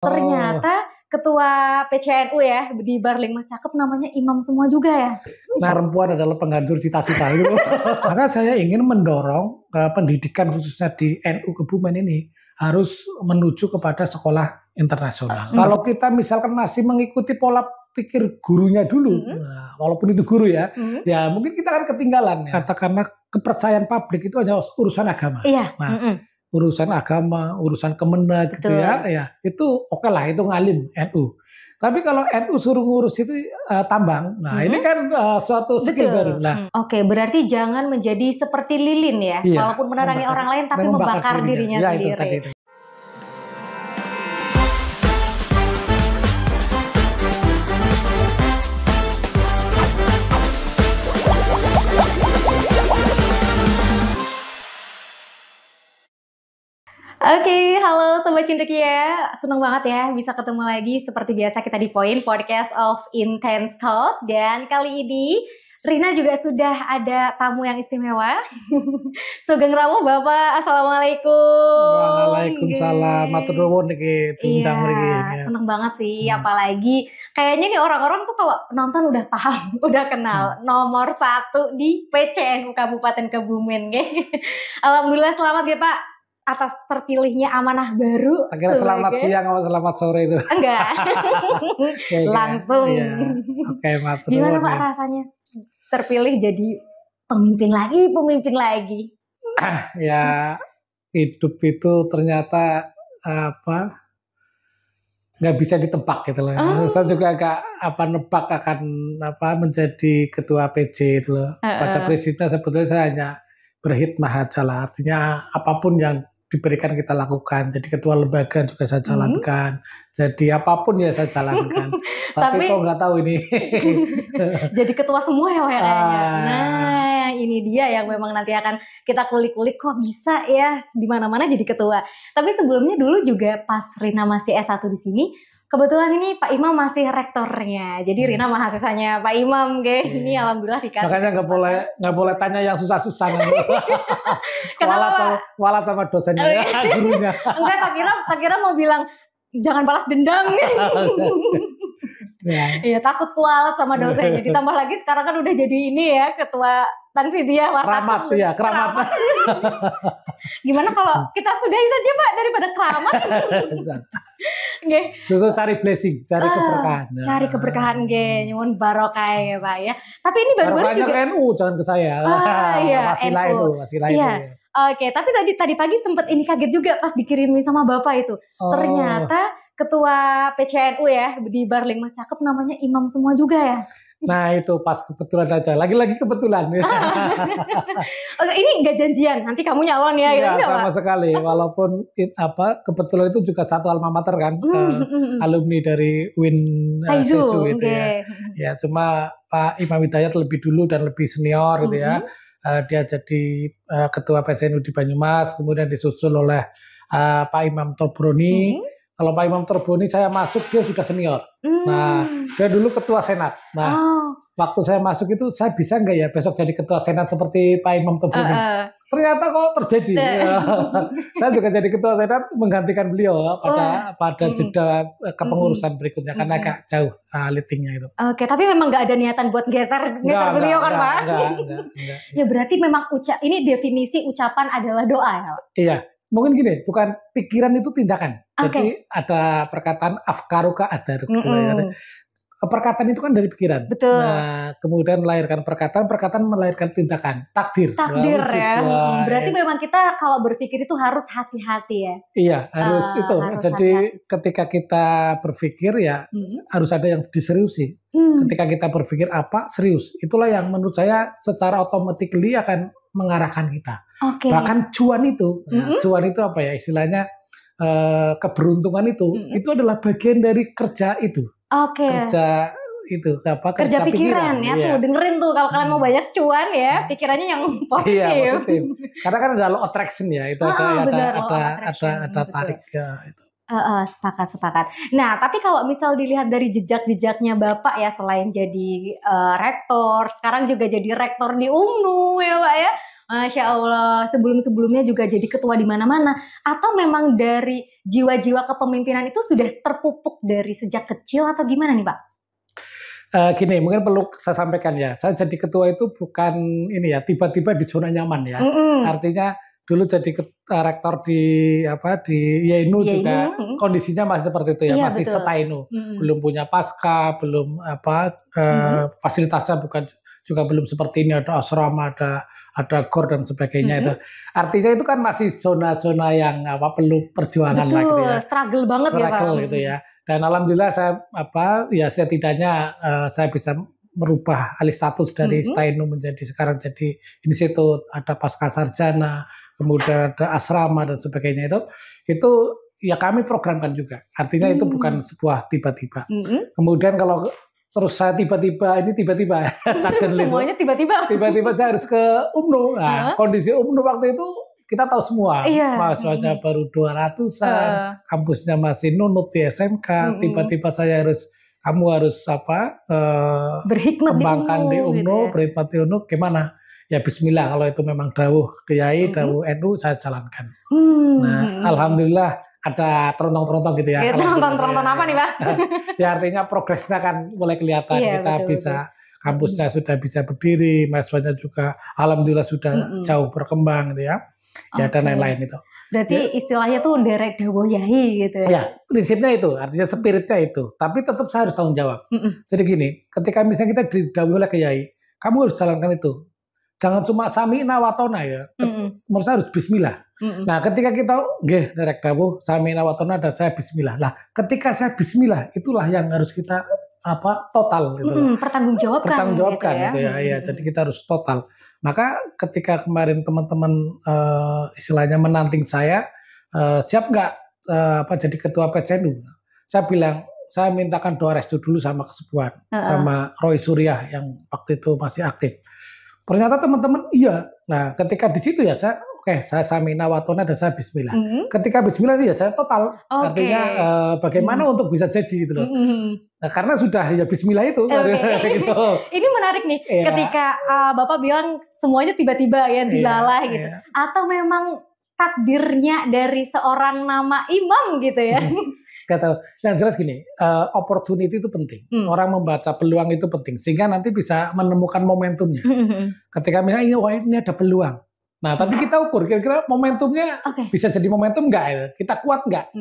Oh, Ternyata ketua PCNU ya di Barling Mas Cakep namanya imam semua juga ya? nah perempuan adalah penghancur cita-cita itu. Maka saya ingin mendorong pendidikan khususnya di NU Kebumen ini harus menuju kepada sekolah internasional. Kalau kita misalkan masih mengikuti pola pikir gurunya dulu, nah, walaupun itu guru ya, ya mungkin kita akan ketinggalan. Ya. Katakanlah kepercayaan publik itu hanya urusan agama. Iya. Nah, urusan agama, urusan Kemenag gitu ya, ya itu oke lah, itu ngalim NU. Tapi kalau NU suruh ngurus itu tambang, nah ini kan suatu skill baru. Nah, Oke, berarti jangan menjadi seperti lilin ya, iya, walaupun menerangi orang lain tapi membakar dirinya ya, sendiri. Itu tadi itu. Oke, halo Sobat Cendekia. Senang banget ya bisa ketemu lagi seperti biasa kita di Point Podcast of Intense Talk. Dan kali ini Rina juga sudah ada tamu yang istimewa. Sugeng Rawuh Bapak, Assalamualaikum. Waalaikumsalam, matur nuwun niki diundang mriki. Iya, seneng banget sih, apalagi kayaknya nih orang-orang tuh kalau nonton udah paham, udah kenal nomor 1 di PCNU Kabupaten Kebumen. Alhamdulillah, selamat ya Pak atas terpilihnya amanah baru. Kira selamat siang atau selamat sore itu? Enggak. Langsung. Iya. Oke, matur nuwun. Gimana Pak rasanya terpilih jadi pemimpin lagi? Ya, hidup itu ternyata nggak bisa ditebak gitu loh. Saya juga agak nebak akan menjadi ketua PJ itu loh. Pada prinsipnya sebetulnya saya hanya berkhidmat aja lah. Artinya apapun yang diberikan kita lakukan. Jadi ketua lembaga juga saya jalankan. Jadi apapun ya saya jalankan. Tapi kok nggak tahu ini. Jadi ketua semua ya kayaknya. Nah, ini dia yang memang nanti akan kita kulik-kulik kok bisa ya di mana-mana jadi ketua. Tapi sebelumnya dulu juga pas Rina masih S1 di sini, kebetulan ini Pak Imam masih rektornya. Jadi Rina mahasiswanya Pak Imam, ini alhamdulillah dikasih. Makanya nggak boleh tanya yang susah-susah. Kenapa? Walat sama dosennya ya, gurunya. Enggak, tak kira mau bilang jangan balas dendam. Iya, takut kualat sama dosennya. Ditambah lagi sekarang kan udah jadi ini ya, ketua Tanfidiah. Keramat ya, keramat. Gimana kalau kita sudahi saja Pak daripada keramat? Justru cari blessing, cari keberkahan. Cari keberkahan nyuwun barokah ya Pak ya. Tapi ini baru-baru juga ke NU, jangan ke saya. Iya, wasilah NU. Iya. Oke, tapi tadi pagi sempat ini kaget juga pas dikirimi sama Bapak itu. Ternyata ketua PCNU ya di Barling Mas Cakep namanya imam semua juga ya. Nah itu pas kebetulan aja, lagi-lagi kebetulan. Oke, ini nggak janjian, nanti kamu nyalon ya? Iya, sama sekali, walaupun kebetulan itu juga satu alma mater kan, alumni dari UIN Sesu itu ya. Ya cuma Pak Imam Hidayat lebih dulu dan lebih senior gitu ya. Dia jadi ketua PCNU di Banyumas, kemudian disusul oleh Pak Imam Tobroni. Kalau Pak Imam Tobroni saya masuk dia sudah senior. Nah, dia dulu ketua senat. Nah, waktu saya masuk itu saya bisa nggak ya besok jadi ketua senat seperti Pak Imam Tobroni? Ternyata kok terjadi. Saya juga jadi ketua senat menggantikan beliau pada jeda kepengurusan berikutnya karena agak jauh leadingnya itu. Oke, tapi memang nggak ada niatan buat geser beliau kan Pak? Enggak. Ya berarti memang ini definisi ucapan adalah doa ya Pak? Iya. Mungkin gini, bukan pikiran itu tindakan. Jadi ada perkataan afkaruka adaruk. Perkataan itu kan dari pikiran. Betul. Nah, kemudian melahirkan perkataan melahirkan tindakan. Takdir ya. Berarti memang kita kalau berpikir itu harus hati-hati ya. Iya, harus itu. Jadi ketika kita berpikir ya harus ada yang diseriusi. Ketika kita berpikir apa, serius. Itulah yang menurut saya secara automatically akan mengarahkan kita. Bahkan cuan itu apa ya istilahnya keberuntungan itu adalah bagian dari kerja itu. Kerja itu kerja pikiran ya. Tuh dengerin tuh kalau kalian mau banyak cuan ya, pikirannya yang positif. Iya, positif. Karena kan ada law attraction ya, itu ada tarik itu. Sepakat. Nah, tapi kalau misal dilihat dari jejak-jejaknya Bapak ya, selain jadi rektor, sekarang juga jadi rektor di UMNU ya Pak ya. Masya Allah, sebelumnya juga jadi ketua di mana-mana, atau memang dari jiwa-jiwa kepemimpinan itu sudah terpupuk dari sejak kecil atau gimana nih Pak? Gini, mungkin perlu saya sampaikan ya, saya jadi ketua itu bukan ini ya, tiba-tiba di zona nyaman ya. Artinya dulu jadi rektor di YAINU juga kondisinya masih seperti itu ya, Iya, masih betul. setainu, belum punya pasca, belum fasilitasnya juga belum seperti ini, ada asrama, ada gor dan sebagainya itu. Artinya itu kan masih zona-zona yang perlu perjuangan lah gitu ya. Struggle banget ya Pak. Struggle gitu ya. Dan alhamdulillah saya setidaknya saya bisa merubah alih status dari Stainu menjadi sekarang jadi institut, ada pasca sarjana, kemudian ada asrama dan sebagainya itu ya kami programkan juga. Artinya itu bukan sebuah tiba-tiba. Kemudian kalau terus saya tiba-tiba suddenly semuanya tiba-tiba saya harus ke UMNU. Nah, kondisi UMNU waktu itu kita tahu semua, mahasiswanya baru 200-an, kampusnya masih nunut di SMK, tiba-tiba kamu harus berhikmat kembangkan di UMNU, gitu ya? berhikmat di UMNU, gimana? Ya bismillah, kalau itu memang dawuh Kiai, dawuh NU, saya jalankan. Nah, alhamdulillah ada terontong-terontong gitu ya. Terontong apa nih Pak? Ya artinya progresnya kan mulai kelihatan, kita bisa, kampusnya sudah bisa berdiri, mahasiswanya juga alhamdulillah sudah jauh berkembang gitu ya. Ya dan lain-lain itu. Berarti istilahnya tuh derek dawuh yai gitu ya? Ya, prinsipnya itu, artinya spiritnya itu. Tapi tetap saya harus tanggung jawab. Jadi gini, ketika misalnya kita didawuhi oleh Kiai, kamu harus jalankan itu. Jangan cuma sami'na wa ta'na ya. Menurut saya harus bismillah. Nah, ketika kita nggih derek dawuh sami'na wa ta'na dan saya bismillah. Lah, ketika saya bismillah, itulah yang harus kita total gitu loh. Pertanggungjawabkan gitu ya. Ya, jadi kita harus total. Maka ketika kemarin teman-teman istilahnya menanting saya, siap nggak jadi ketua PCNU? Saya bilang, saya mintakan doa restu dulu sama Kesepuan, sama Roy Surya yang waktu itu masih aktif. Ternyata teman-teman iya. Nah, ketika di situ ya saya sami'na wa ta'na dan saya bismillah. Ketika bismillah ya saya total. Artinya bagaimana untuk bisa jadi gitu loh. Nah, karena sudah ya bismillah itu. Gitu. Ini menarik nih, ketika Bapak bilang semuanya tiba-tiba ya dilalah gitu. Atau memang takdirnya dari seorang nama imam gitu ya. Yang jelas gini, opportunity itu penting. Orang membaca peluang itu penting sehingga nanti bisa menemukan momentumnya. Ketika misalnya ini ada peluang. Nah, tapi kita ukur kira-kira momentumnya bisa jadi momentum nggak ya? Kita kuat nggak?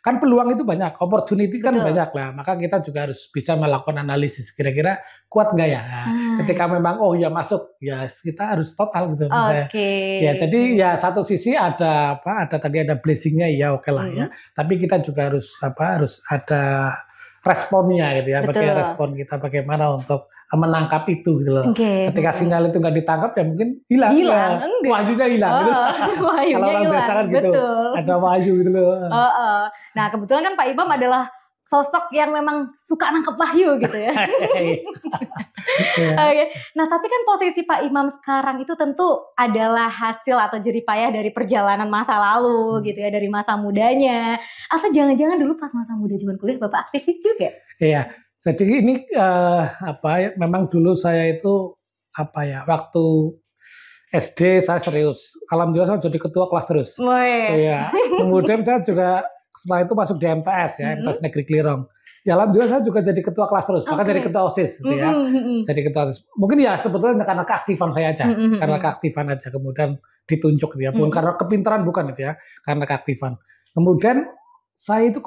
Kan peluang itu banyak, opportunity kan banyak lah. Maka kita juga harus bisa melakukan analisis kira-kira kuat nggak ya? Nah, ketika memang ya masuk, ya kita harus total gitu. Ya, jadi ya satu sisi ada tadi ada blessingnya ya oke lah ya. Tapi kita juga harus ada responnya gitu ya. Bagaimana respon kita bagaimana untuk menangkap itu gitu loh. Ketika sinyal itu nggak ditangkap ya mungkin hilang. Wahyunya hilang gitu. Kalau orang biasa kan gitu. Ada wahyu gitu loh. Nah, kebetulan kan Pak Imam adalah sosok yang memang suka nangkep wahyu gitu ya. Nah, tapi kan posisi Pak Imam sekarang itu tentu adalah hasil atau jeripayah dari perjalanan masa lalu gitu ya, dari masa mudanya. Atau jangan-jangan dulu pas masa muda zaman kuliah Bapak aktivis juga? Iya. Jadi ini memang dulu saya itu waktu SD saya serius. Alhamdulillah saya jadi ketua kelas terus. Iya. Kemudian saya juga setelah itu masuk di MTS ya, MTS Negeri Klirong. Ya alhamdulillah saya juga jadi ketua kelas terus, bahkan jadi ketua OSIS gitu ya. Jadi ketua OSIS. Mungkin ya sebetulnya karena keaktifan saya aja, karena keaktifan aja kemudian ditunjuk gitu ya. Bukan karena kepintaran bukan gitu ya, karena keaktifan. Kemudian saya itu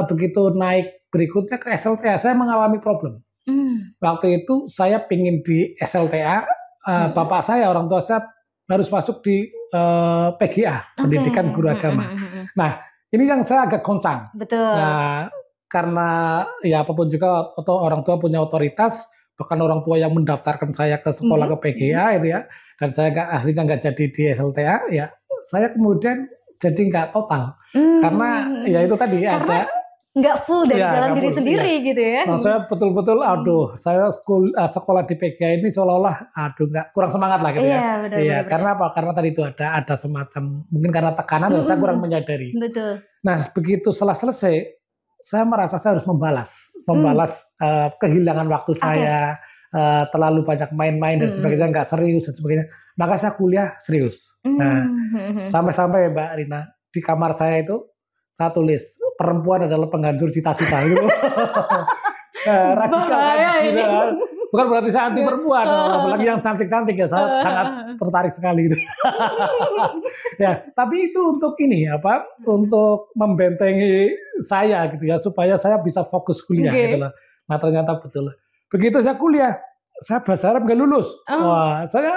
begitu naik berikutnya ke SLTA, saya mengalami problem. Waktu itu saya pingin di SLTA, bapak saya, orang tua saya harus masuk di PGA, Pendidikan Guru Agama. Nah, ini yang saya agak goncang. Betul. Nah, karena ya apapun juga orang tua punya otoritas, bahkan orang tua yang mendaftarkan saya ke sekolah ke PGA itu ya, dan saya akhirnya nggak jadi di SLTA, ya saya kemudian jadi nggak total. Karena ya itu tadi ada nggak full dari dalam diri sendiri gitu ya. Nah, saya betul-betul saya sekolah di PGA ini seolah-olah nggak kurang semangat lah gitu ya. Iya, karena apa? Karena tadi itu ada semacam mungkin karena tekanan dan saya kurang menyadari. Betul. Nah, begitu setelah selesai saya merasa saya harus membalas kehilangan waktu saya, terlalu banyak main-main dan sebagainya, nggak serius dan sebagainya. Maka saya kuliah serius. Nah, sampai-sampai Mbak Rina, di kamar saya itu saya tulis perempuan adalah penghancur cita-cita gitu. Radikal kan, gitu kan. Bukan berarti saya anti perempuan, apalagi yang cantik-cantik ya, saya sangat tertarik sekali gitu. Ya, tapi itu untuk ini untuk membentengi saya gitu ya, supaya saya bisa fokus kuliah gitu loh. Nah ternyata betul. Begitu saya kuliah, saya bahasa Arab nggak lulus. Wah, saya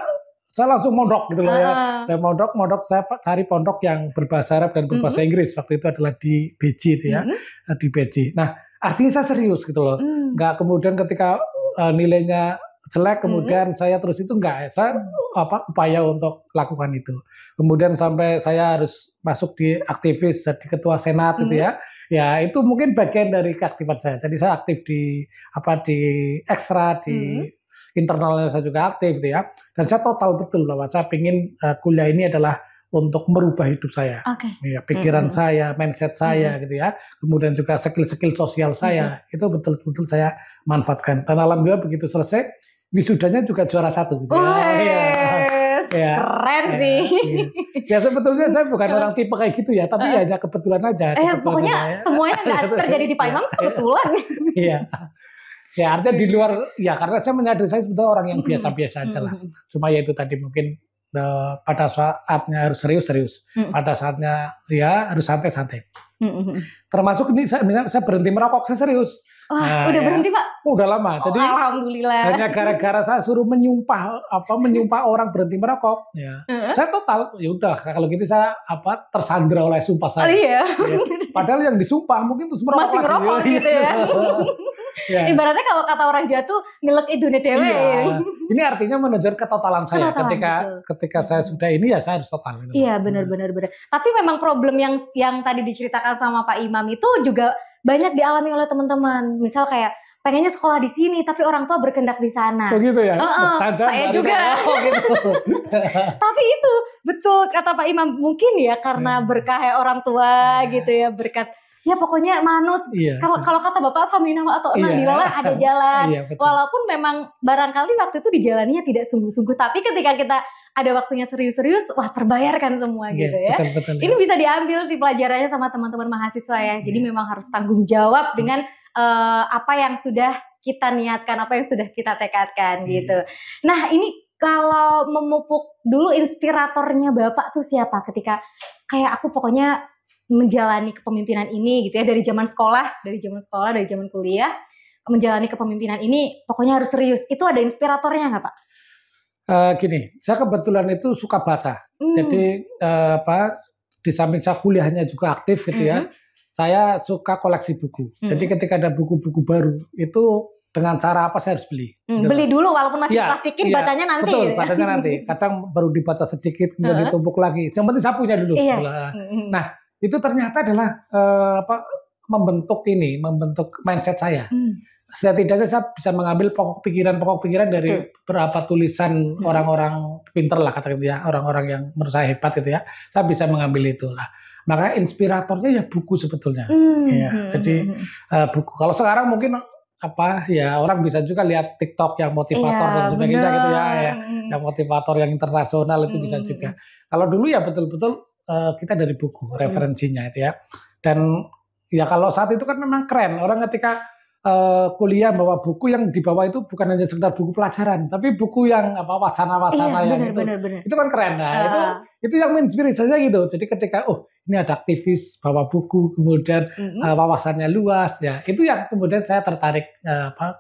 langsung mondok gitu loh ya. Saya mondok, saya cari pondok yang berbahasa Arab dan berbahasa Inggris. Waktu itu adalah di Beji itu ya, di Beji. Nah, artinya saya serius gitu loh. Nggak kemudian ketika nilainya jelek kemudian saya terus itu enggak, saya upaya untuk lakukan itu. Kemudian sampai saya harus masuk di aktivis jadi ketua senat gitu ya. Ya itu mungkin bagian dari keaktifan saya. Jadi saya aktif di ekstra, di internalnya saya juga aktif gitu ya. Dan saya total betul bahwa saya ingin kuliah ini adalah untuk merubah hidup saya, ya, pikiran saya, mindset saya gitu ya. Kemudian juga skill-skill sosial saya itu betul-betul saya manfaatkan. Dan alhamdulillah begitu selesai, wisudanya juga juara 1 gitu ya. Keren sih. Ya sebetulnya saya bukan orang tipe kayak gitu ya, tapi hanya kebetulan aja. Pokoknya semuanya nggak terjadi di Pak Imam kebetulan. Iya. Ya artinya di luar, ya karena saya menyadari saya sebetulnya orang yang biasa-biasa aja lah. Cuma ya itu tadi mungkin pada saatnya harus serius, pada saatnya ya harus santai-santai. Termasuk ini saya berhenti merokok, saya serius. Udah berhenti Pak? Udah lama. Jadi alhamdulillah. Hanya gara-gara saya suruh menyumpah orang berhenti merokok. Ya. Saya total, ya udah kalau gitu saya tersandra oleh sumpah saya. Iya. Ya. Padahal yang disumpah mungkin terus merokok. Masih ngerokok gitu ya. Ya. Ibaratnya kalau kata orang jatuh ngelek idune dewe. Iya. Ini artinya menunjukkan ketotalan saya. Ketika saya sudah ini ya saya harus total. Gitu. Iya benar. Tapi memang problem yang tadi diceritakan sama Pak Imam itu juga banyak dialami oleh teman-teman. Misal kayak pengennya sekolah di sini tapi orang tua berkendak di sana. Begitu ya. Saya juga. Gitu. Tapi itu betul kata Pak Imam, mungkin ya karena berkah orang tua gitu ya, berkat. Ya pokoknya manut. Kalau kata Bapak Samina atau Enang Diwala ada jalan. Walaupun memang barangkali waktu itu dijalaninya tidak sungguh-sungguh, tapi ketika kita ada waktunya serius-serius, wah terbayarkan semua gitu ya. Betul, ini bisa diambil sih pelajarannya sama teman-teman mahasiswa ya. Jadi memang harus tanggung jawab dengan apa yang sudah kita niatkan, apa yang sudah kita tekadkan gitu. Nah ini kalau memupuk dulu inspiratornya Bapak tuh siapa ketika kayak aku pokoknya menjalani kepemimpinan ini gitu ya, dari zaman sekolah, dari zaman kuliah, menjalani kepemimpinan ini pokoknya harus serius. Itu ada inspiratornya nggak Pak? Gini, saya kebetulan itu suka baca. Jadi di samping saya kuliahnya juga aktif gitu ya. Saya suka koleksi buku. Jadi ketika ada buku-buku baru itu dengan cara apa saya harus beli. Beli dulu walaupun masih plastikin, bacanya nanti. Betul, bacanya nanti. Kadang baru dibaca sedikit kemudian ditumpuk lagi. Yang penting saya punya dulu. Nah, itu ternyata adalah membentuk mindset saya. Setidaknya saya bisa mengambil pokok pikiran dari beberapa tulisan orang-orang pinter lah kata ya, orang-orang yang menurut saya hebat gitu ya. Saya bisa mengambil itu lah. Maka inspiratornya ya buku sebetulnya. Jadi buku. Kalau sekarang mungkin orang bisa juga lihat TikTok yang motivator dan sebagainya gitu ya, yang motivator yang internasional itu bisa juga. Kalau dulu ya betul-betul kita dari buku referensinya itu ya. Dan ya kalau saat itu kan memang keren orang ketika kuliah bawa buku yang dibawa itu bukan hanya sekedar buku pelajaran, tapi buku yang wacana-wacana yang itu kan keren. Nah, itu yang menginspirasi saya gitu. Jadi ketika ini ada aktivis bawa buku, kemudian wawasannya luas ya, itu yang kemudian saya tertarik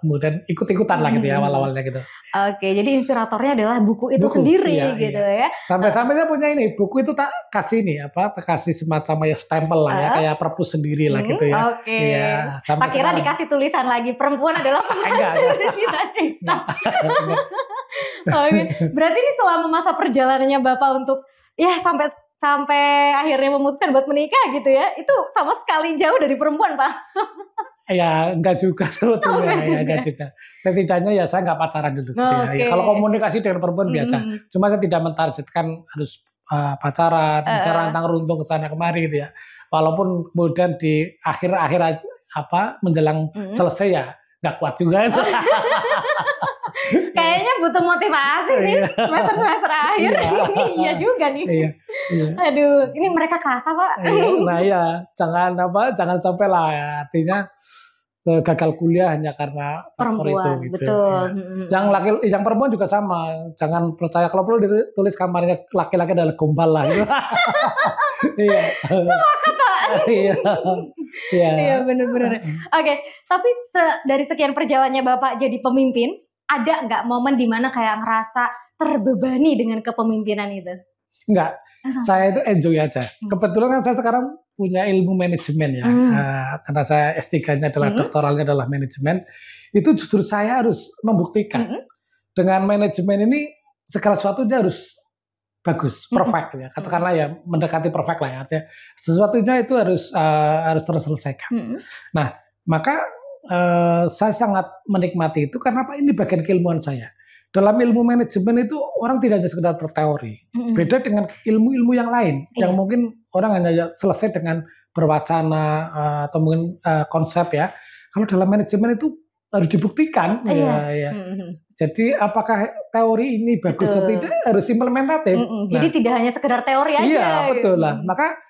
kemudian ikut-ikutan lah gitu ya awal-awalnya gitu. Oke, jadi inspiratornya adalah buku itu sendiri gitu ya. Sampai-sampai saya punya ini buku itu tak kasih kasih semacam stempel lah ya, kayak perpus sendiri lah gitu ya. Oke. Tak kira dikasih tulisan lagi perempuan adalah penghancur cita-cita. Oke, berarti ini selama masa perjalanannya Bapak untuk sampai akhirnya memutuskan buat menikah gitu ya, itu sama sekali jauh dari perempuan Pak. Ya enggak juga sebetulnya, enggak juga. Setidaknya ya saya enggak pacaran dulu. Gitu ya. Kalau komunikasi dengan perempuan biasa. Cuma saya tidak mentargetkan harus pacaran, bisa rantang-runtung ke sana kemari gitu ya. Walaupun kemudian di akhir menjelang selesai ya enggak kuat juga. Kayaknya butuh motivasi sih semester akhir. Iya juga nih. Iya. Aduh, ini mereka kerasa Pak. Nah ya, jangan sampai lah ya. Artinya gagal kuliah hanya karena faktor Perempuan, itu. Gitu. betul. Ya. Yang perempuan juga sama. Jangan percaya kalau perlu ditulis kamarnya laki-laki adalah gombal lah. Gitu. Iya. Iya. Iya benar-benar. Oke, tapi dari sekian perjalanannya Bapak jadi pemimpin, ada nggak momen dimana kayak ngerasa terbebani dengan kepemimpinan itu? Enggak, saya itu enjoy aja. Kebetulan kan saya sekarang punya ilmu manajemen ya, karena saya S3-nya adalah doktoralnya adalah manajemen. Itu justru saya harus membuktikan dengan manajemen ini segala sesuatunya harus bagus, perfect ya. Katakanlah ya mendekati perfect lah ya. Artinya sesuatunya itu harus terselesaikan. Nah, maka saya sangat menikmati itu karena apa? Ini bagian keilmuan saya. Dalam ilmu manajemen itu orang tidak hanya sekedar berteori. Beda dengan ilmu-ilmu yang lain yang mungkin orang hanya selesai dengan berwacana atau mungkin konsep ya. Kalau dalam manajemen itu harus dibuktikan. Ya. Jadi apakah teori ini bagus atau tidak harus implementatif. Jadi tidak hanya sekedar teori aja. Iya, betul lah. Maka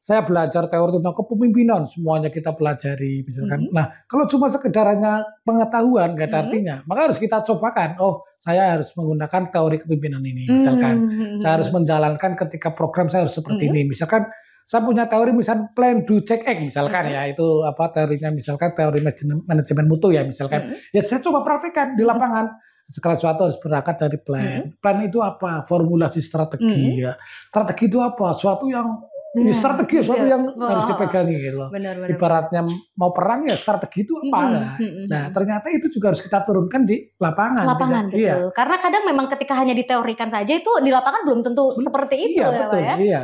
saya belajar teori tentang kepemimpinan, semuanya kita pelajari misalkan. Nah, kalau cuma sekedar hanya pengetahuan nggak ada artinya, maka harus kita cobakan. Oh, saya harus menggunakan teori kepemimpinan ini, misalkan. Saya harus menjalankan ketika program saya harus seperti ini. Misalkan saya punya teori misalkan plan, do, check, act misalkan ya, itu apa teorinya misalkan teori manajemen mutu ya misalkan. Ya saya coba praktekkan di lapangan. Segala sesuatu harus berangkat dari plan. Plan itu apa? Formulasi strategi ya. Strategi itu apa? Suatu yang strategi sesuatu yang harus dipegangi gitu loh. Benar. Ibaratnya mau perang ya strategi itu apa? Nah, ternyata itu juga harus kita turunkan di lapangan. Betul. Iya. Karena kadang memang ketika hanya diteorikan saja itu di lapangan belum tentu seperti itu iya, ya, betul, Pak ya. Iya.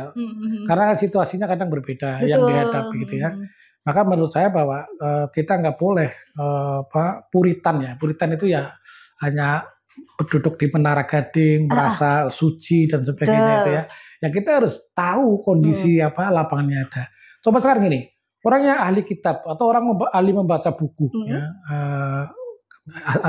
Karena situasinya kadang berbeda yang dihadapi gitu ya. Maka menurut saya bahwa kita nggak boleh puritan ya. Puritan itu ya hanya berduduk di Menara Gading, merasa suci dan sebagainya itu ya. Ya kita harus tahu kondisi lapangannya ada. Coba sekarang gini, orang yang ahli kitab atau orang ahli membaca buku, ya,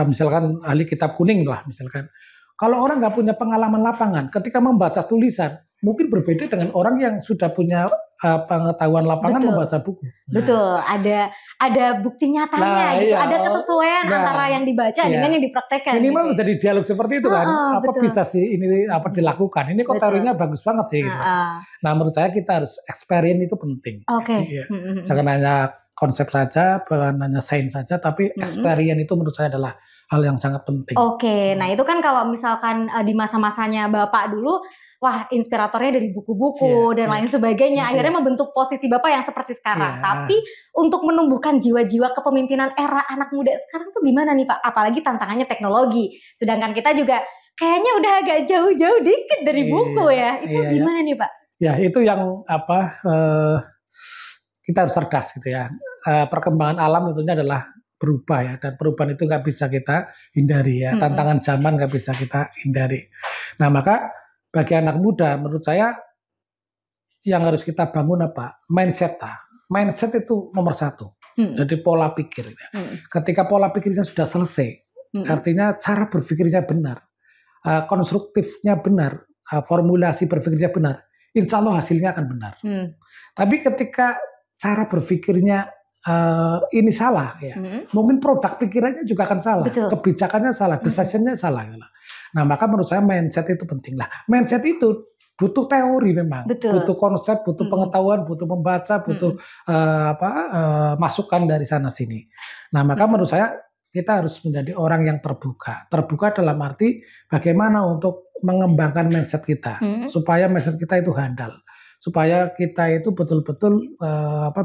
misalkan ahli kitab kuning lah misalkan. Kalau orang nggak punya pengalaman lapangan, ketika membaca tulisan, mungkin berbeda dengan orang yang sudah punya pengetahuan lapangan membaca buku. Betul, ada bukti nyatanya gitu. Ada kesesuaian antara yang dibaca dengan yang dipraktekkan. Minimal gitu. Jadi dialog seperti itu kan. Apa bisa sih ini dilakukan? Ini kok teorinya bagus banget sih gitu. Nah, menurut saya kita harus experience itu penting. Oke. Ya. Jangan hanya konsep saja, bukan hanya sains saja, tapi experience itu menurut saya adalah hal yang sangat penting. Oke, nah itu kan kalau misalkan di masa-masanya Bapak dulu, wah inspiratornya dari buku-buku dan lain sebagainya, akhirnya membentuk posisi Bapak yang seperti sekarang. Tapi untuk menumbuhkan jiwa-jiwa kepemimpinan era anak muda sekarang tuh gimana nih Pak? Apalagi tantangannya teknologi, sedangkan kita juga kayaknya udah agak jauh-jauh dikit dari buku ya. Itu gimana nih Pak? Ya itu yang kita harus cerdas gitu ya. Perkembangan alam tentunya adalah berubah ya, dan perubahan itu nggak bisa kita hindari ya. Tantangan zaman nggak bisa kita hindari. Nah maka bagi anak muda menurut saya yang harus kita bangun apa? Mindset. Mindset itu nomor satu. Jadi pola pikir. Ya. Ketika pola pikirnya sudah selesai, artinya cara berpikirnya benar, konstruktifnya benar, formulasi berpikirnya benar, insya Allah hasilnya akan benar. Tapi ketika cara berpikirnya ini salah ya, mungkin produk pikirannya juga akan salah, kebijakannya salah, decisionnya salah. Nah maka menurut saya mindset itu penting lah. Mindset itu butuh teori memang, butuh konsep, butuh pengetahuan, butuh membaca, butuh masukan dari sana sini. Nah maka menurut saya kita harus menjadi orang yang terbuka. Terbuka dalam arti bagaimana untuk mengembangkan mindset kita supaya mindset kita itu handal, supaya kita itu betul-betul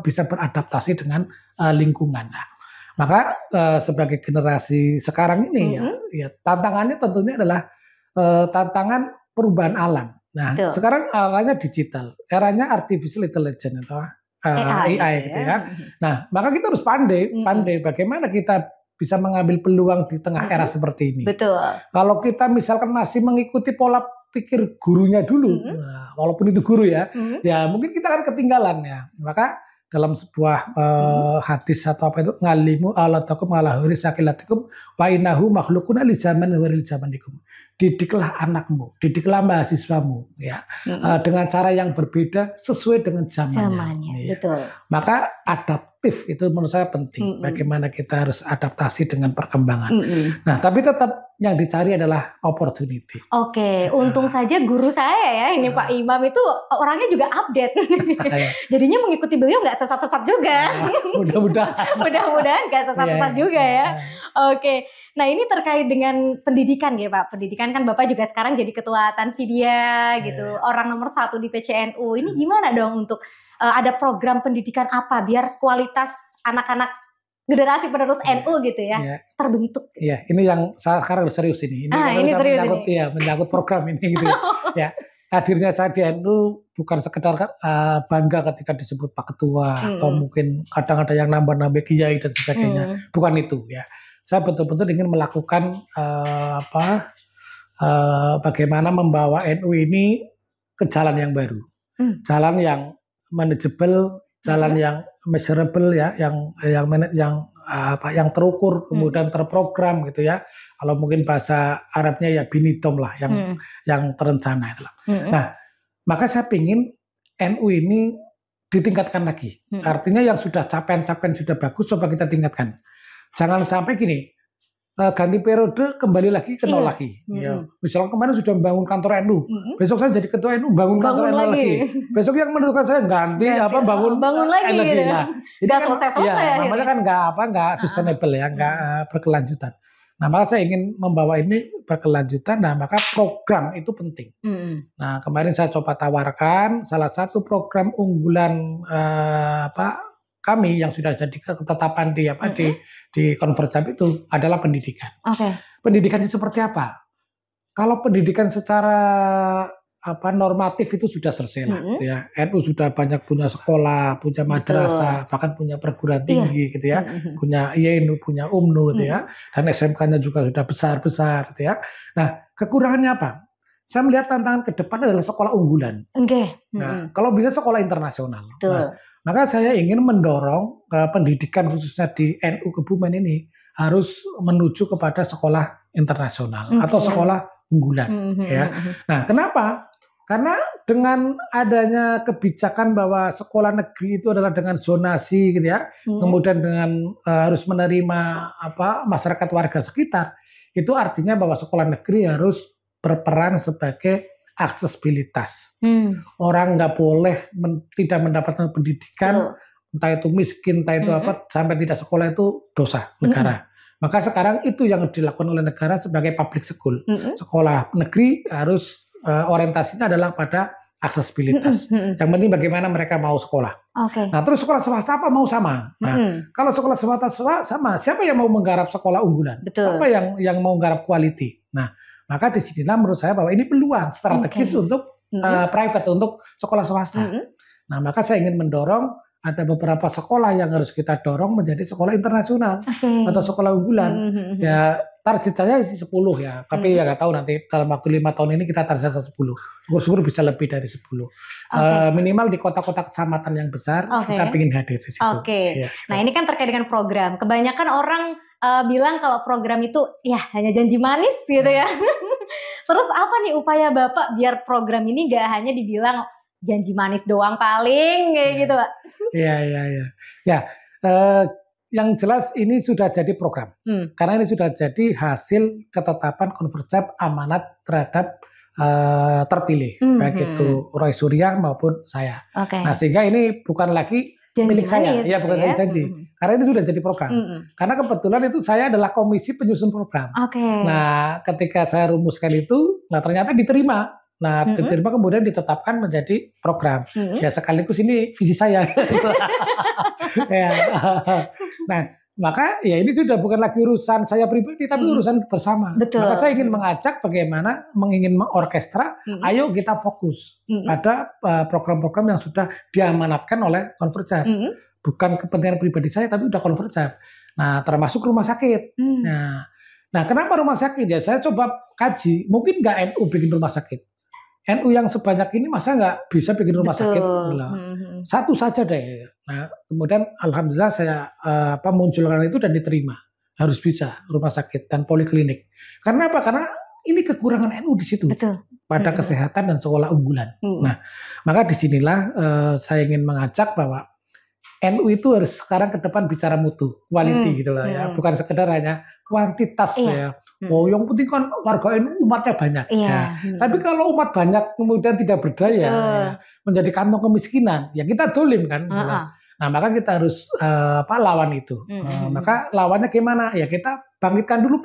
bisa beradaptasi dengan lingkungan. Nah, maka sebagai generasi sekarang ini ya tantangannya tentunya adalah tantangan perubahan alam. Nah, sekarang eranya digital, eranya artificial intelligence atau AI gitu ya. Nah, maka kita harus pandai bagaimana kita bisa mengambil peluang di tengah era seperti ini. Betul. Kalau kita misalkan masih mengikuti pola pikir gurunya dulu, nah, walaupun itu guru ya, ya mungkin kita akan ketinggalan ya. Maka dalam sebuah hadis atau apa itu, ngalimu auladakum ala huri sakilatikum wa innahu makhlukun li zaman wa li zamanikum. Didiklah anakmu, didiklah mahasiswamu ya. Dengan cara yang berbeda sesuai dengan zamannya. Ya. Betul. Maka adaptif itu menurut saya penting. Bagaimana kita harus adaptasi dengan perkembangan. Nah, tapi tetap yang dicari adalah opportunity. Oke, untung saja guru saya ya, ini Pak Imam itu orangnya juga update. Jadinya mengikuti beliau nggak sesat-sesat juga. Mudah-mudahan nggak sesat-sesat juga ya. Oke, nah ini terkait dengan pendidikan ya Pak. Pendidikan kan Bapak juga sekarang jadi ketua Tanfidia gitu, orang nomor 1 di PCNU. Ini gimana dong untuk ada program pendidikan apa biar kualitas anak-anak generasi penerus NU gitu ya, terbentuk. Iya, ini yang saya sekarang serius ini. Ini serius menyangkut program ini gitu ya. Ya, hadirnya saya di NU bukan sekedar bangga ketika disebut Pak Ketua atau mungkin kadang ada yang nambah-nambah kiai dan sebagainya. Bukan itu ya. Saya betul-betul ingin melakukan bagaimana membawa NU ini ke jalan yang baru, jalan yang manageable, jalan yang measurable ya, yang terukur, kemudian terprogram gitu ya. Kalau mungkin bahasa Arabnya ya binitom lah, yang terencana itulah. Nah, maka saya pingin NU ini ditingkatkan lagi. Artinya yang sudah capaian-capaian sudah bagus, coba kita tingkatkan. Jangan sampai gini, ganti periode kembali lagi ke nol lagi. Ya. Misalnya kemarin sudah membangun kantor NU, besok saya jadi ketua NU bangun kantor NU lagi. Besok yang menentukan saya ganti bangun lagi. Gitu. Nah, ini kan selesai. Namanya kan nggak sustainable ya, nggak berkelanjutan. Nah, maka saya ingin membawa ini berkelanjutan. Nah, maka program itu penting. Nah, kemarin saya coba tawarkan salah satu program unggulan kami yang sudah jadi ketetapan di Konverjam itu adalah pendidikan. Pendidikannya seperti apa? Kalau pendidikan secara normatif itu sudah selesai lah. Ya. NU sudah banyak punya sekolah, punya madrasah, bahkan punya perguruan tinggi gitu ya, punya IAINU, punya UMNU gitu ya, dan SMK-nya juga sudah besar gitu ya. Nah, kekurangannya apa? Saya melihat tantangan ke depan adalah sekolah unggulan. Nah, kalau bisa sekolah internasional. Nah, maka saya ingin mendorong pendidikan khususnya di NU Kebumen ini harus menuju kepada sekolah internasional atau sekolah unggulan. Ya. Nah, kenapa? Karena dengan adanya kebijakan bahwa sekolah negeri itu adalah dengan zonasi gitu ya, kemudian dengan harus menerima masyarakat warga sekitar, itu artinya bahwa sekolah negeri harus berperan sebagai aksesibilitas. Orang nggak boleh tidak mendapatkan pendidikan, entah itu miskin, entah itu sampai tidak sekolah itu dosa negara. Maka sekarang itu yang dilakukan oleh negara sebagai public school. Sekolah negeri harus orientasinya adalah pada aksesibilitas. Yang penting bagaimana mereka mau sekolah. Nah, terus sekolah swasta apa mau sama? Nah, kalau sekolah swasta sama, siapa yang mau menggarap sekolah unggulan? Siapa yang mau menggarap quality? Nah, maka disinilah menurut saya bahwa ini peluang strategis untuk private, untuk sekolah swasta. Nah, maka saya ingin mendorong ada beberapa sekolah yang harus kita dorong menjadi sekolah internasional atau sekolah unggulan. Ya, target saya isi 10 ya, tapi ya nggak tahu nanti dalam waktu 5 tahun ini kita target 10. Syukur-syukur bisa lebih dari 10. Minimal di kota-kota kecamatan yang besar kita ingin hadir di situ. Ya, nah, ini kan terkait dengan program. Kebanyakan orang bilang kalau program itu ya hanya janji manis gitu ya. Terus apa nih upaya Bapak biar program ini nggak hanya dibilang janji manis doang paling kayak gitu Pak? Ya, yang jelas ini sudah jadi program. Karena ini sudah jadi hasil ketetapan Konverjam amanat terhadap terpilih, baik itu Roy Surya maupun saya. Nah, sehingga ini bukan lagi janji milik saya, ya bukan ya? Janji. Karena ini sudah jadi program. Karena kebetulan itu saya adalah komisi penyusun program. Nah, ketika saya rumuskan itu, nah ternyata diterima. Nah, diterima kemudian ditetapkan menjadi program. Ya sekaligus ini visi saya. Ya. Nah, maka ya ini sudah bukan lagi urusan saya pribadi, tapi urusan bersama. Maka saya ingin mengajak bagaimana ingin mengorkestra, ayo kita fokus pada program-program yang sudah diamanatkan oleh Konverjam. Bukan kepentingan pribadi saya, tapi udah Konverjam. Nah, termasuk rumah sakit. Nah, kenapa rumah sakit? Ya saya coba kaji, mungkin nggak NU bikin rumah sakit. NU yang sebanyak ini masa nggak bisa bikin rumah sakit? Satu saja deh. Nah, kemudian alhamdulillah saya munculkan itu dan diterima. Harus bisa rumah sakit dan poliklinik. Karena apa? Karena ini kekurangan NU di situ. Betul. Pada kesehatan dan sekolah unggulan. Nah, maka disinilah saya ingin mengajak bahwa NU itu harus sekarang ke depan bicara mutu, quality gitu loh ya, bukan sekedar hanya kuantitas ya. Oh, yang penting kan warga NU umatnya banyak. Ya. Tapi kalau umat banyak kemudian tidak berdaya, ya, menjadi kantong kemiskinan, ya kita dolim kan. Gitu. Nah, maka kita harus lawan itu. Maka lawannya gimana? Ya kita bangkitkan dulu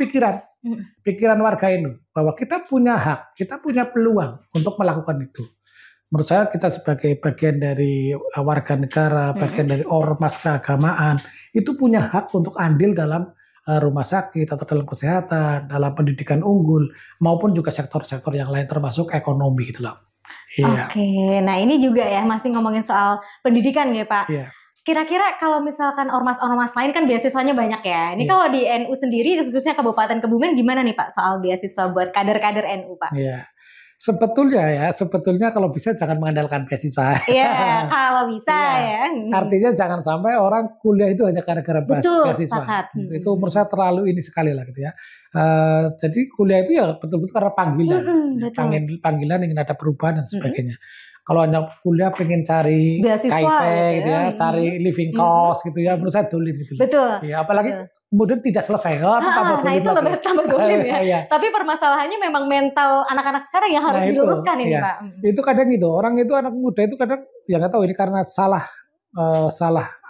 pikiran warga NU bahwa kita punya hak, kita punya peluang untuk melakukan itu. Menurut saya kita sebagai bagian dari warga negara, bagian dari ormas keagamaan, itu punya hak untuk andil dalam rumah sakit atau dalam kesehatan, dalam pendidikan unggul, maupun juga sektor-sektor yang lain termasuk ekonomi gitu loh. Iya. Oke, nah ini juga ya masih ngomongin soal pendidikan ya Pak. Iya. Kira-kira kalau misalkan ormas-ormas lain kan beasiswanya banyak ya. Ini kalau di NU sendiri khususnya Kabupaten Kebumen gimana nih Pak soal beasiswa buat kader-kader NU Pak? Iya. Sebetulnya kalau bisa jangan mengandalkan beasiswa. Iya, kalau bisa ya. Artinya jangan sampai orang kuliah itu hanya gara-gara beasiswa. Itu menurut saya terlalu ini sekali lah gitu ya. Jadi kuliah itu ya betul-betul karena panggilan. Panggilan ingin ada perubahan dan sebagainya. Kalau hanya kuliah pengen cari KIP gitu ya, cari living cost gitu ya, menurut saya dolim gitu. Betul. Ya, apalagi kemudian tidak selesai. Nah itu lebih tambah dolim ya. Tapi permasalahannya memang mental anak-anak sekarang yang harus diluruskan ini Pak. Itu kadang gitu, orang itu anak muda itu kadang ya nggak tahu ini karena salah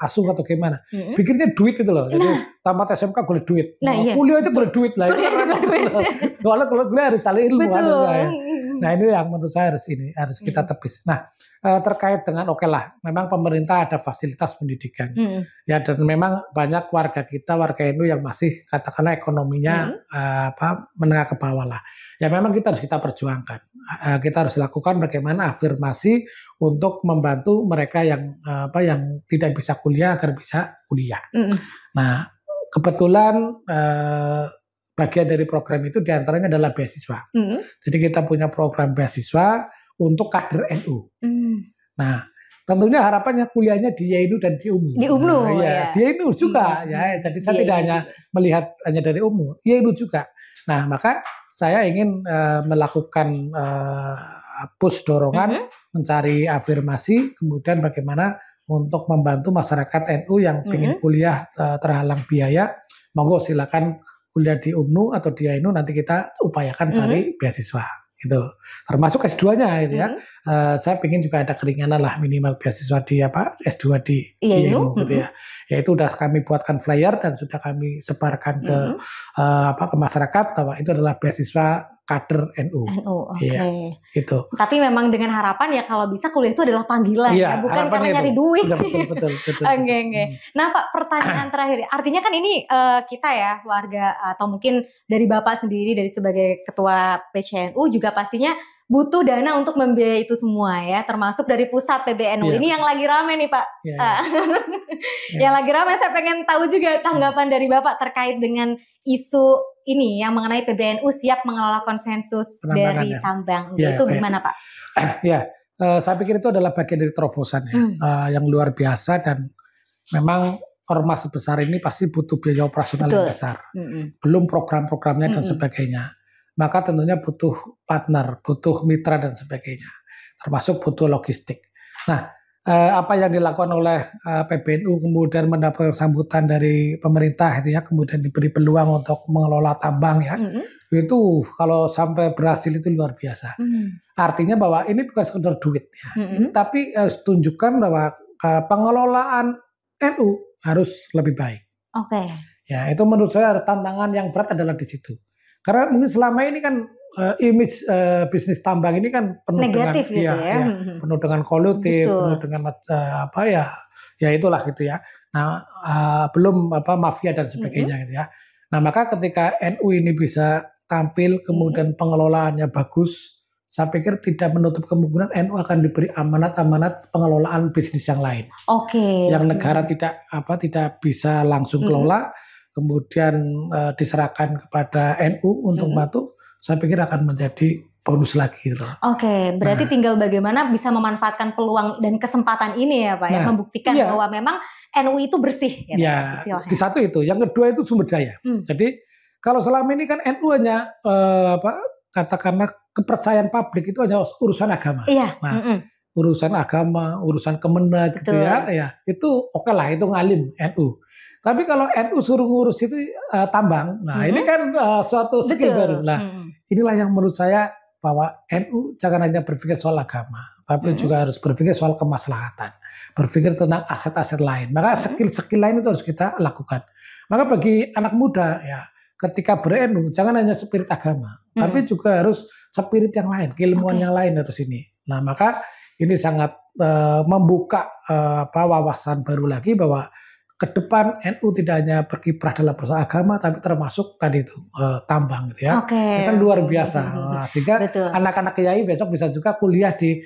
asuh atau gimana. Pikirnya duit itu loh. Jadi tamat SMK boleh duit. Kuliah aja boleh duit lah. Kalau kuliah harus cari ilmu. Nah ini yang menurut saya harus kita tepis. Nah terkait dengan memang pemerintah ada fasilitas pendidikan. Ya dan memang banyak warga NU yang masih katakanlah ekonominya menengah ke bawah lah. Ya memang kita harus perjuangkan. Kita harus lakukan bagaimana afirmasi untuk membantu mereka yang tidak bisa kuliah agar bisa kuliah. Nah kebetulan bagian dari program itu diantaranya adalah beasiswa. Jadi kita punya program beasiswa untuk kader NU. Nah tentunya harapannya kuliahnya di YNU dan di UMNU. Di UMNU di YNU juga ya. Jadi saya tidak hanya melihat hanya dari UMNU, YNU juga. Nah maka saya ingin melakukan push dorongan, mencari afirmasi, kemudian bagaimana untuk membantu masyarakat NU yang ingin kuliah terhalang biaya, monggo silakan kuliah di UMNU atau di YNU, nanti kita upayakan cari beasiswa. Gitu. Termasuk S2-nya gitu ya. Saya ingin juga ada keringanan lah minimal beasiswa di S2 di YNU gitu ya. Ya itu udah kami buatkan flyer dan sudah kami sebarkan ke masyarakat bahwa itu adalah beasiswa kader NU. Ya, gitu. Tapi memang dengan harapan ya kalau bisa kuliah itu adalah panggilan ya, bukan karena nyari duit. Betul. Nah Pak, pertanyaan terakhir. Artinya kan ini kita ya warga atau mungkin dari Bapak sendiri dari sebagai ketua PCNU juga pastinya butuh dana untuk membiayai itu semua ya, termasuk dari pusat PBNU. Ini yang lagi rame nih Pak. Yang lagi rame, saya pengen tahu juga tanggapan dari Bapak terkait dengan isu ini yang mengenai PBNU siap mengelola konsensus dari tambang. Itu gimana Pak? Saya pikir itu adalah bagian dari terobosan yang luar biasa dan memang ormas sebesar ini pasti butuh biaya operasional yang besar. Belum program-programnya dan sebagainya. Maka tentunya butuh partner, butuh mitra dan sebagainya. Termasuk butuh logistik. Nah, apa yang dilakukan oleh PBNU kemudian mendapatkan sambutan dari pemerintah itu ya, kemudian diberi peluang untuk mengelola tambang ya. Itu kalau sampai berhasil itu luar biasa. Artinya bahwa ini bukan sekedar duit ya. Tapi tunjukkan bahwa pengelolaan NU harus lebih baik. Ya, itu menurut saya tantangan yang berat adalah di situ. Karena mungkin selama ini kan image bisnis tambang ini kan penuh negatif dengan gitu penuh dengan kolutif, penuh dengan ya itulah gitu ya. Nah, belum mafia dan sebagainya gitu ya. Nah, maka ketika NU ini bisa tampil kemudian pengelolaannya bagus, saya pikir tidak menutup kemungkinan NU akan diberi amanat-amanat pengelolaan bisnis yang lain. Yang negara tidak bisa langsung kelola, kemudian diserahkan kepada NU untuk membantu, saya pikir akan menjadi bonus lagi gitu. Oke, berarti tinggal bagaimana bisa memanfaatkan peluang dan kesempatan ini ya Pak ya, membuktikan bahwa memang NU itu bersih. Gitu, ya, di satu itu, yang kedua itu sumber daya. Jadi kalau selama ini kan NU hanya katakanlah kepercayaan publik itu hanya urusan agama. Iya. Nah, urusan agama, urusan Kemenag gitu ya, itu oke lah, itu ngalim NU. Tapi kalau NU suruh ngurus itu tambang, nah ini kan suatu skill baru. Nah, inilah yang menurut saya bahwa NU jangan hanya berpikir soal agama, tapi juga harus berpikir soal kemaslahatan, berpikir tentang aset-aset lain. Maka skill-skill lain itu harus kita lakukan. Maka bagi anak muda ya, ketika ber-NU jangan hanya spirit agama, tapi juga harus spirit yang lain, keilmuan yang lain harus ini. Nah, maka ini sangat membuka wawasan baru lagi bahwa ke depan NU tidak hanya berkiprah dalam persoalan agama, tapi termasuk tadi itu tambang gitu ya. Itu kan luar biasa. Sehingga anak-anak kiai besok bisa juga kuliah di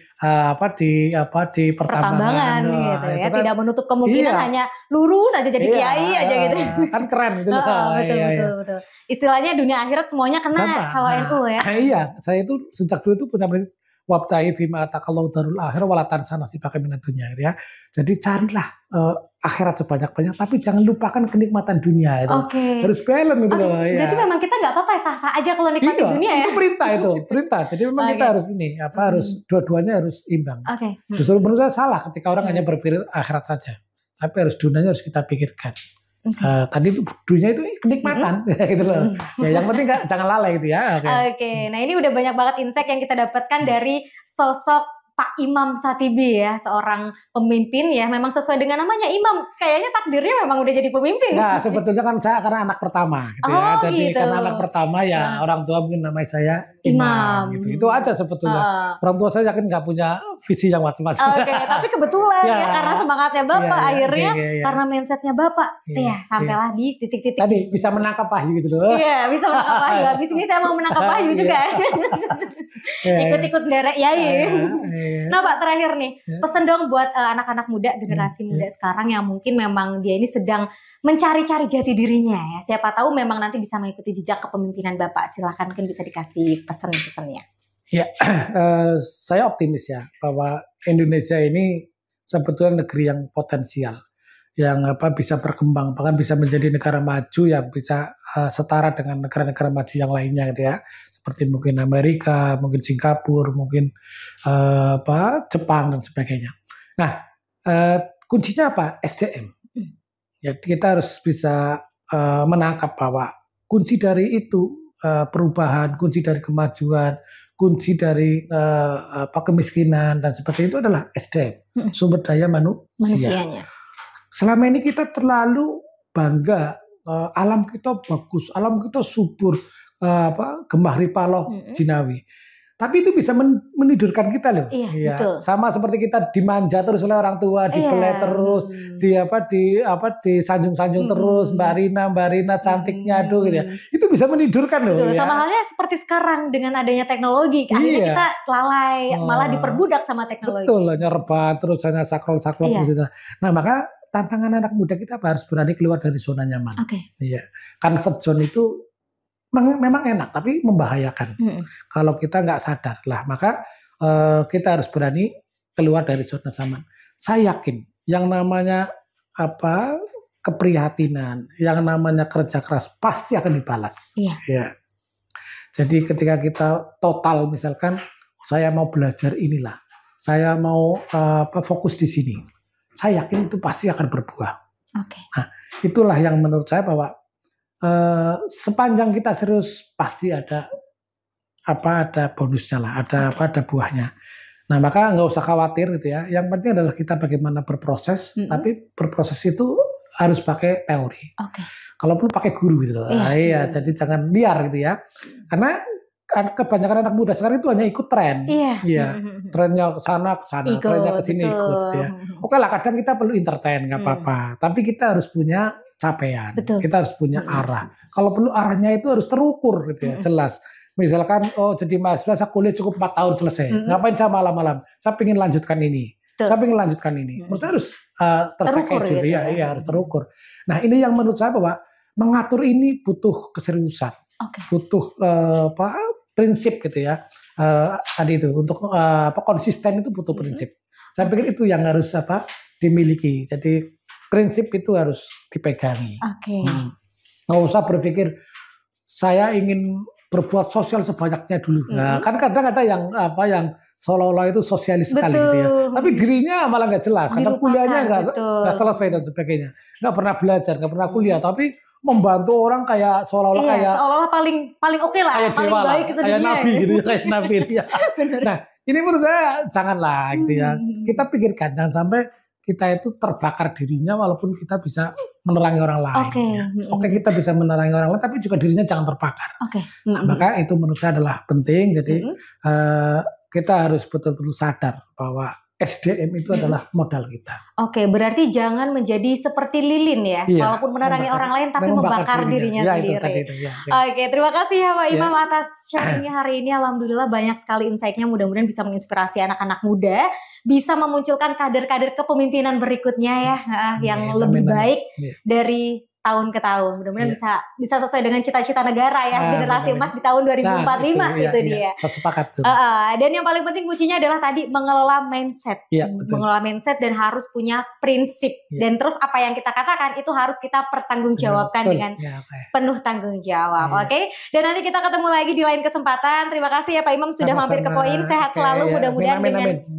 pertambangan gitu ya. Kan, tidak menutup kemungkinan hanya lurus aja jadi kiai aja gitu. Kan keren gitu. Betul. Istilahnya dunia akhirat semuanya kena kalau NU ya. Iya, saya itu sejak dulu itu punya prinsip wabta'i fima atakallahu darul akhir walatan sana si pakai minatunya gitu ya. Jadi carilah akhirat sebanyak-banyak, tapi jangan lupakan kenikmatan dunia itu. Harus balance gitu loh. Berarti memang kita nggak apa-apa sah-sah aja kalau nikmati dunia ya. Itu perintah. Jadi memang kita harus harus dua-duanya harus imbang. Justru menurut saya salah ketika orang hanya berpikir akhirat saja, tapi harus dunianya harus kita pikirkan. Tadi itu dunia itu kenikmatan gitu loh. Ya yang penting jangan lalai gitu ya. Oke. Nah ini udah banyak banget insight yang kita dapatkan dari sosok Pak Imam Satibi ya, seorang pemimpin ya, memang sesuai dengan namanya Imam. Kayaknya takdirnya memang udah jadi pemimpin. Nah sebetulnya kan saya karena anak pertama gitu ya. Jadi karena anak pertama ya orang tua mungkin namanya saya Imam gitu. Itu aja sebetulnya. Orang tua saya yakin nggak punya visi yang macam-macam. Tapi kebetulan ya karena semangatnya Bapak akhirnya karena mindsetnya Bapak sampailah di titik-titik. Tadi bisa menangkap wahyu gitu loh. Iya bisa menangkap wahyu. Habis ini saya mau menangkap wahyu juga. Ikut-ikut derek yai. Nah Pak terakhir nih, pesan dong buat anak-anak muda, generasi muda sekarang yang mungkin memang dia ini sedang mencari-cari jati dirinya ya. Siapa tahu memang nanti bisa mengikuti jejak kepemimpinan Bapak. Silakan mungkin bisa dikasih pesan-pesannya. Ya, saya optimis ya bahwa Indonesia ini sebetulnya negeri yang potensial, yang bisa berkembang, bahkan bisa menjadi negara maju yang bisa setara dengan negara-negara maju yang lainnya gitu ya. Seperti mungkin Amerika, mungkin Singapura, mungkin Jepang dan sebagainya. Nah, kuncinya apa? SDM. Ya, kita harus bisa menangkap bahwa kunci dari itu perubahan, kunci dari kemajuan, kunci dari kemiskinan dan seperti itu adalah SDM, sumber daya manusianya. Selama ini kita terlalu bangga, alam kita bagus, alam kita subur, Gemah Ripaloh Jinawi. Tapi itu bisa menidurkan kita loh. Iya, betul. Sama seperti kita dimanja terus oleh orang tua, dibelai terus, disanjung-sanjung terus, Mbak Rina cantiknya aduh gitu ya. Itu bisa menidurkan loh. Betul. Ya. Sama halnya seperti sekarang dengan adanya teknologi, akhirnya kita lalai, malah diperbudak sama teknologi. Betul, nyerba terus hanya sakrol terus itu. Nah, maka tantangan anak muda kita harus berani keluar dari zona nyaman. Iya. Comfort zone itu memang enak tapi membahayakan kalau kita nggak sadar lah, maka kita harus berani keluar dari zona nyaman. Saya yakin yang namanya keprihatinan, yang namanya kerja keras pasti akan dibalas. Ya. Jadi ketika kita total misalkan saya mau belajar inilah, saya mau fokus di sini, saya yakin itu pasti akan berbuah. Nah, itulah yang menurut saya bahwa sepanjang kita serius pasti ada bonusnya lah, ada buahnya. Nah maka nggak usah khawatir gitu ya. Yang penting adalah kita bagaimana berproses, tapi berproses itu harus pakai teori. Kalau perlu pakai guru gitu loh. Jadi jangan liar gitu ya. Karena kebanyakan anak muda sekarang itu hanya ikut tren. Trennya ke sana, trennya ke sini ikut gitu ya. Oke lah, kadang kita perlu entertain nggak apa-apa. Tapi kita harus punya capaian. Kita harus punya arah. Kalau perlu arahnya itu harus terukur gitu ya, jelas. Misalkan jadi mahasiswa saya kuliah cukup 4 tahun selesai. Ngapain saya malam-malam? Saya ingin lanjutkan ini. Saya ingin lanjutkan ini. Menurut saya harus terschedule gitu ya, harus terukur. Nah, ini yang menurut saya bahwa mengatur ini butuh keseriusan. Butuh prinsip gitu ya. tadi itu untuk konsisten itu butuh prinsip. Saya pikir itu yang harus dimiliki. Jadi prinsip itu harus dipegangi. Oke. Nggak usah berpikir saya ingin berbuat sosial sebanyaknya dulu. Nah, kan kadang ada yang seolah-olah itu sosialis sekali gitu ya. Tapi dirinya malah nggak jelas. Karena kuliahnya nggak selesai dan sebagainya. Nggak pernah belajar, nggak pernah kuliah. Tapi membantu orang kayak seolah-olah seolah-olah paling oke lah, kayak paling dewa baik kayak nabi gitu ya, kayak nabi ya. Nah, ini menurut saya janganlah gitu ya. Kita pikirkan jangan sampai kita itu terbakar dirinya walaupun kita bisa menerangi orang lain. Oke, kita bisa menerangi orang lain tapi juga dirinya jangan terbakar. Maka itu menurut saya adalah penting. Jadi kita harus betul-betul sadar bahwa SDM itu adalah modal kita. Oke, berarti jangan menjadi seperti lilin ya, walaupun menerangi orang lain tapi membakar dirinya sendiri. Oke, terima kasih ya Pak Imam atas sharingnya hari ini. Alhamdulillah banyak sekali insight-nya, mudah-mudahan bisa menginspirasi anak-anak muda, bisa memunculkan kader-kader kepemimpinan berikutnya ya, yang lebih baik dari tahun ke tahun. Mudah-mudahan bisa sesuai dengan cita-cita negara ya, generasi emas di tahun 2045 itu dia. Saya sepakat tuh. Dan yang paling penting kuncinya adalah tadi mengelola mindset. Mengelola mindset dan harus punya prinsip. Dan terus apa yang kita katakan itu harus kita pertanggungjawabkan dengan penuh tanggung jawab. Oke? Dan nanti kita ketemu lagi di lain kesempatan. Terima kasih ya Pak Imam sudah mampir ke Poin. Sehat selalu. Mudah-mudahan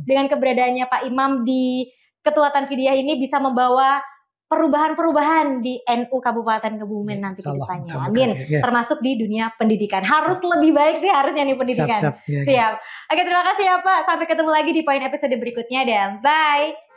dengan keberadaannya Pak Imam di Ketua Tanfidiyah ini bisa membawa perubahan-perubahan di NU Kabupaten Kebumen nanti ke depannya. Amin. Termasuk di dunia pendidikan. Harus lebih baik sih harusnya nih pendidikan. Siap. Oke, terima kasih ya Pak. Sampai ketemu lagi di Poin episode berikutnya dan bye.